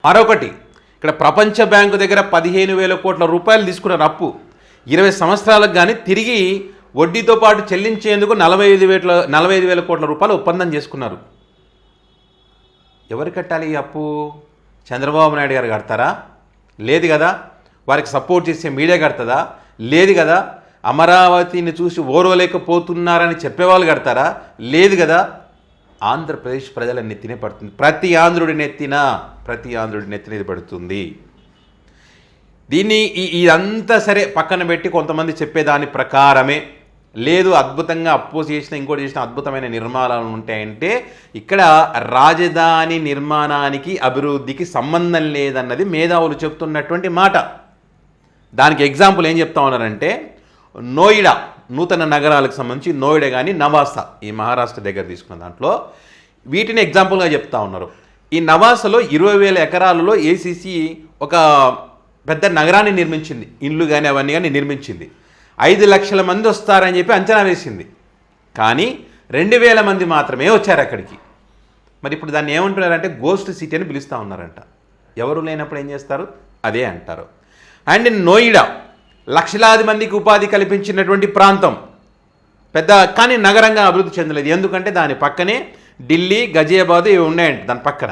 మరొకటి ఇక్కడ ప్రపంచ బ్యాంకు దగ్గర 15,000 కోట్ల రూపాయలు తీసుకున్నారు అప్పు 20 సంవత్సరాలకు కానీ తిరిగి వడ్డీతో పాటు చెల్లించేందుకు 45,000 కోట్ల రూపాయలు ఒప్పందం చేసుకున్నారు. ఎవరు కట్టాలి ఈ అప్పు? చంద్రబాబు నాయుడు గారు కడతారా? లేదు కదా. వారికి సపోర్ట్ చేసే మీడియా కడతదా? లేదు కదా. అమరావతిని చూసి ఓర్వలేకపోతున్నారని చెప్పేవాళ్ళు కడతారా? లేదు కదా. ఆంధ్రప్రదేశ్ ప్రజల నెత్తినే పడుతుంది. ప్రతి ఆంధ్రుడి నెత్తిన ఇది పడుతుంది. దీన్ని ఇదంతా సరే పక్కన పెట్టి కొంతమంది చెప్పేదాని ప్రకారమే లేదు అద్భుతంగా అప్పు చేసిన ఇంకోటి చేసిన అద్భుతమైన నిర్మాణాలు ఉంటాయంటే ఇక్కడ రాజధాని నిర్మాణానికి అభివృద్ధికి సంబంధం లేదన్నది మేధావులు చెప్తున్నటువంటి మాట. దానికి ఎగ్జాంపుల్ ఏం చెప్తా ఉన్నారంటే నోయిడా నూతన నగరాలకు సంబంధించి నోయిడా కానీ నవాసా ఈ మహారాష్ట్ర దగ్గర తీసుకున్న దాంట్లో వీటిని ఎగ్జాంపుల్గా చెప్తా ఉన్నారు. ఈ నవాసాలో 20,000 ఎకరాలలో ఏసీసీ ఒక పెద్ద నగరాన్ని నిర్మించింది. ఇండ్లు కానీ అవన్నీ కానీ నిర్మించింది. 5 లక్షల మంది వస్తారని చెప్పి అంచనా వేసింది. కానీ 2,000 మంది మాత్రమే వచ్చారు అక్కడికి. మరి ఇప్పుడు దాన్ని ఏమంటున్నారంటే గోస్ట్ సిటీ అని పిలుస్తూ ఉన్నారంట. ఎవరు లేనప్పుడు ఏం చేస్తారు? అదే అంటారు. అండ్ నోయిడా లక్షలాది మందికి ఉపాధి కల్పించినటువంటి ప్రాంతం పెద్ద కానీ నగరంగా అభివృద్ధి చెందలేదు. ఎందుకంటే దాని పక్కనే ఢిల్లీ గజియాబాద్ ఇవి ఉన్నాయంట దాని పక్కన.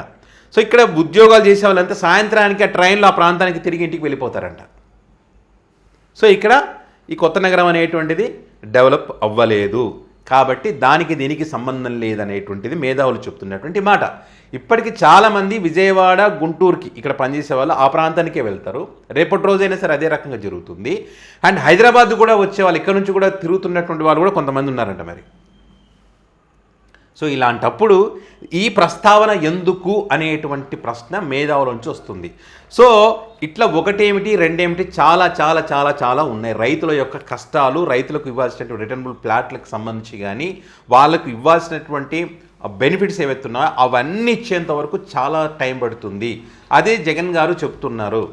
సో ఇక్కడ ఉద్యోగాలు చేసే వాళ్ళంతా సాయంత్రానికి ఆ ట్రైన్లో ఆ ప్రాంతానికి తిరిగి ఇంటికి వెళ్ళిపోతారంట. సో ఇక్కడ ఈ కొత్త నగరం అనేటువంటిది డెవలప్ అవ్వలేదు. కాబట్టి దానికి దీనికి సంబంధం లేదనేటువంటిది మేధావులు చెప్తున్నటువంటి మాట. ఇప్పటికీ చాలామంది విజయవాడ గుంటూరుకి ఇక్కడ పనిచేసే వాళ్ళు ఆ ప్రాంతానికే వెళ్తారు. రేపటి రోజైనా సరే అదే రకంగా జరుగుతుంది. అండ్ హైదరాబాద్ కూడా వచ్చే వాళ్ళు ఇక్కడ నుంచి కూడా తిరుగుతున్నటువంటి వాళ్ళు కూడా కొంతమంది ఉన్నారంట మరి. సో ఇలాంటప్పుడు ఈ ప్రస్తావన ఎందుకు అనేటువంటి ప్రశ్న మేధావుల నుంచి వస్తుంది. సో ఇట్లా ఒకటేమిటి రెండేమిటి చాలా చాలా చాలా చాలా ఉన్నాయి. రైతుల యొక్క కష్టాలు, రైతులకు ఇవ్వాల్సినటువంటి రిటర్నబుల్ ప్లాట్లకు సంబంధించి కానీ వాళ్ళకు ఇవ్వాల్సినటువంటి బెనిఫిట్స్ ఏవైతున్నాయో అవన్నీ ఇచ్చేంత వరకు చాలా టైం పడుతుంది. అదే జగన్ గారు చెప్తున్నారు.